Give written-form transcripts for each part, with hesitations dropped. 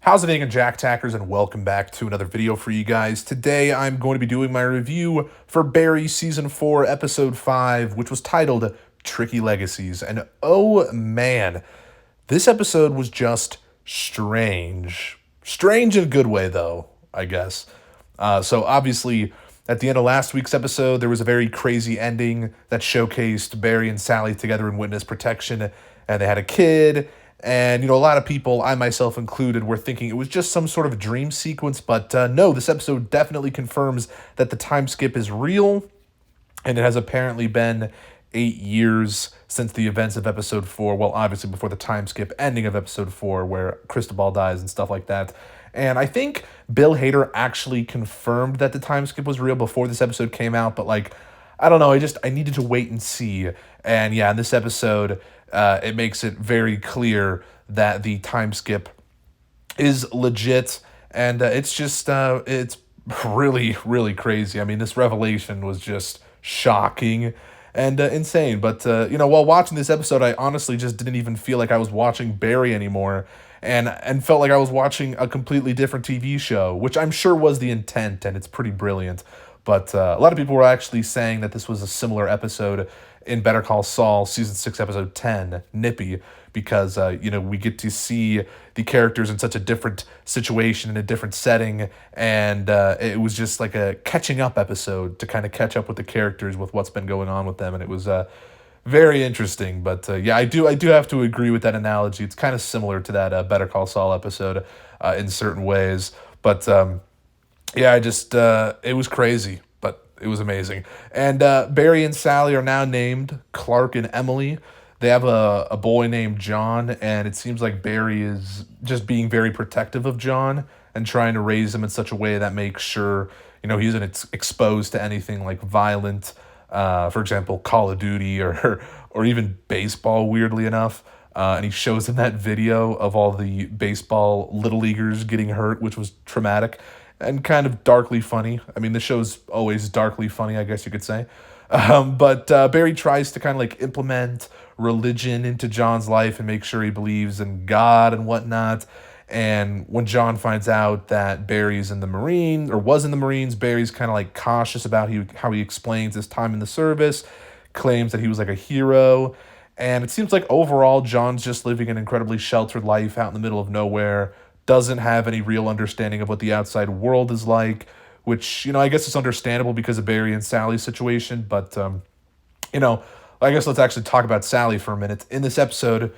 How's it going, Jack Tackers, and welcome back to another video for you guys. Today I'm going to be doing my review for Barry Season 4, Episode 5, which was titled Tricky Legacies. And oh man, this episode was just strange. Strange in a good way, though, I guess. So obviously, at the end of last week's episode, there was a very crazy ending that showcased Barry and Sally together in witness protection, and they had a kid. And, a lot of people, I myself included, were thinking it was just some sort of dream sequence. But no, this episode definitely confirms that the time skip is real. And it has apparently been 8 years since the events of episode 4. Well, obviously before the time skip ending of episode 4, where Cristobal dies and stuff like that. And I think Bill Hader actually confirmed that the time skip was real before this episode came out. But, I don't know. I needed to wait and see. And yeah, in this episode, it makes it very clear that the time skip is legit, and it's really, really crazy. I mean, this revelation was just shocking and insane. But while watching this episode, I honestly just didn't even feel like I was watching Barry anymore, and felt like I was watching a completely different TV show, which I'm sure was the intent, and it's pretty brilliant. But a lot of people were actually saying that this was a similar episode in Better Call Saul, Season 6, Episode 10, Nippy, because, we get to see the characters in such a different situation, in a different setting, and it was just like a catching up episode to kind of catch up with the characters, with what's been going on with them, and it was very interesting. But yeah, I do have to agree with that analogy. It's kind of similar to that Better Call Saul episode in certain ways, but yeah, it was crazy, but it was amazing. And Barry and Sally are now named Clark and Emily. They have a boy named John, and it seems like Barry is just being very protective of John and trying to raise him in such a way that makes sure, he isn't exposed to anything like violent, for example, Call of Duty or even baseball, weirdly enough. And he shows him that video of all the baseball little leaguers getting hurt, which was traumatic and kind of darkly funny. I mean, the show's always darkly funny, I guess you could say. But Barry tries to kind of implement religion into John's life and make sure he believes in God and whatnot. And when John finds out that Barry's in the Marines, or was in the Marines, Barry's kind of cautious about how he explains his time in the service, claims that he was like a hero. And it seems like overall, John's just living an incredibly sheltered life out in the middle of nowhere, doesn't have any real understanding of what the outside world is like, which, I guess is understandable because of Barry and Sally's situation. But, I guess let's actually talk about Sally for a minute. In this episode,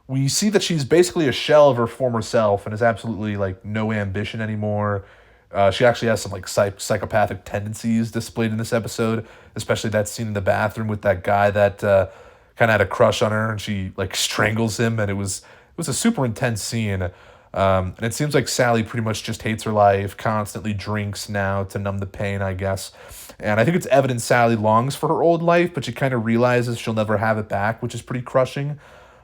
we see that she's basically a shell of her former self and has absolutely, no ambition anymore. She actually has some, psychopathic tendencies displayed in this episode, especially that scene in the bathroom with that guy that kind of had a crush on her, and she, strangles him, and it was a super intense scene. And it seems like Sally pretty much just hates her life, constantly drinks now to numb the pain, I guess. And I think it's evident Sally longs for her old life, but she kind of realizes she'll never have it back, which is pretty crushing.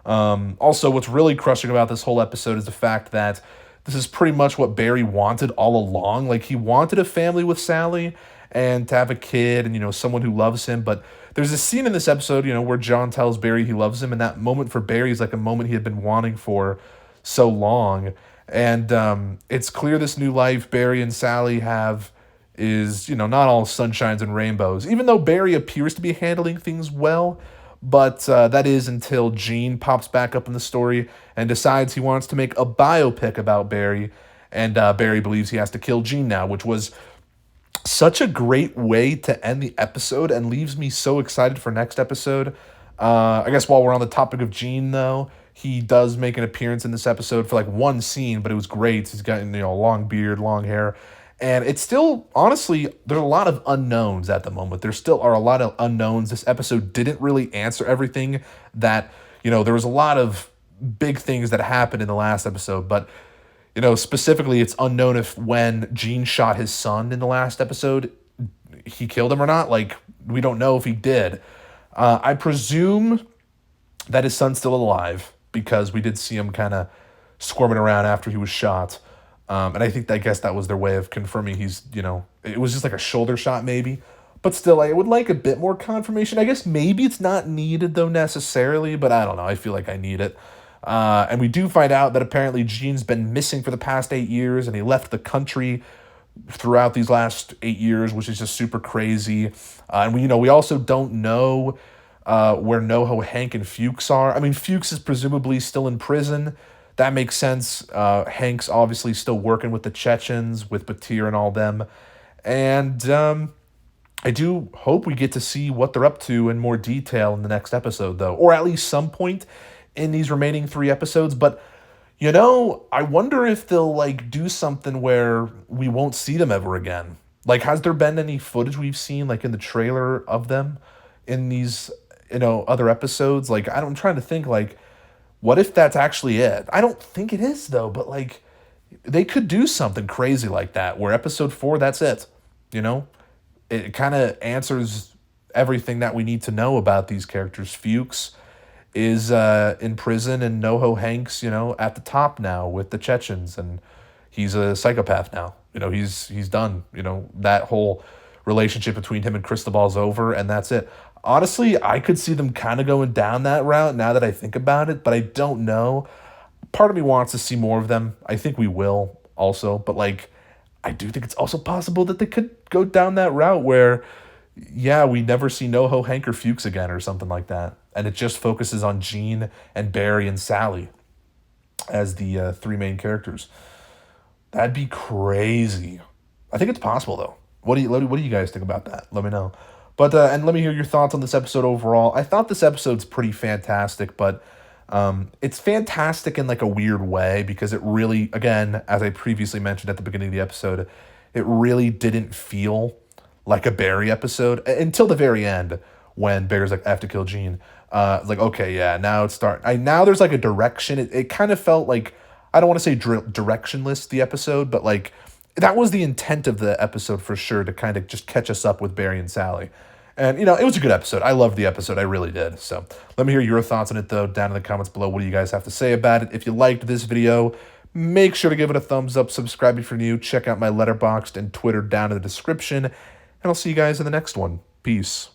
Also, what's really crushing about this whole episode is the fact that this is pretty much what Barry wanted all along. He wanted a family with Sally and to have a kid and, someone who loves him. But there's a scene in this episode, where John tells Barry he loves him, and that moment for Barry is a moment he had been wanting for so long. And it's clear this new life Barry and Sally have is, not all sunshines and rainbows, even though Barry appears to be handling things well. But that is until Gene pops back up in the story and decides he wants to make a biopic about Barry. And Barry believes he has to kill Gene now, which was such a great way to end the episode and leaves me so excited for next episode. I guess while we're on the topic of Gene, though, he does make an appearance in this episode for one scene, but it was great. He's got a long beard, long hair, and it's still, honestly, there's a lot of unknowns at the moment. There still are a lot of unknowns. This episode didn't really answer everything that, there was a lot of big things that happened in the last episode, but, specifically it's unknown if when Gene shot his son in the last episode, he killed him or not. We don't know if he did. I presume that his son's still alive, because we did see him kind of squirming around after he was shot. And I guess that was their way of confirming he's, it was just a shoulder shot maybe. But still, I would like a bit more confirmation. I guess maybe it's not needed, though, necessarily, but I don't know. I feel like I need it. And we do find out that apparently Gene's been missing for the past 8 years, and he left the country throughout these last 8 years, which is just super crazy. And we also don't know where NoHo, Hank, and Fuchs are. I mean, Fuchs is presumably still in prison. That makes sense. Hank's obviously still working with the Chechens, with Batir and all them. And I do hope we get to see what they're up to in more detail in the next episode, though, or at least some point in these remaining 3 episodes. But I wonder if they'll do something where we won't see them ever again. Has there been any footage we've seen in the trailer of them in these other episodes? I'm trying to think what if that's actually it? I don't think it is though, but they could do something crazy like that where episode 4, that's it. It kind of answers everything that we need to know about these characters. Fuchs is in prison, and NoHo Hank's, at the top now with the Chechens, and he's a psychopath now. He's done. That whole relationship between him and Cristobal's over, and that's it. Honestly, I could see them kind of going down that route now that I think about it, but I don't know. Part of me wants to see more of them. I think we will also, but I do think it's also possible that they could go down that route where, yeah, we never see NoHo, Hank, or Fuchs again or something like that. And it just focuses on Gene and Barry and Sally as the 3 main characters. That'd be crazy. I think it's possible, though. What do you guys think about that? Let me know. But and let me hear your thoughts on this episode overall. I thought this episode's pretty fantastic, but it's fantastic in a weird way because it really, again, as I previously mentioned at the beginning of the episode, it really didn't feel like a Barry episode until the very end when Barry's I have to kill Gene. Okay, yeah, now it's now there's a direction. It kind of felt I don't want to say directionless, the episode, but that was the intent of the episode for sure, to kind of just catch us up with Barry and Sally. And, it was a good episode. I loved the episode. I really did. So let me hear your thoughts on it, though, down in the comments below. What do you guys have to say about it? If you liked this video, make sure to give it a thumbs up. Subscribe if you're new. Check out my Letterboxd and Twitter down in the description. And I'll see you guys in the next one. Peace.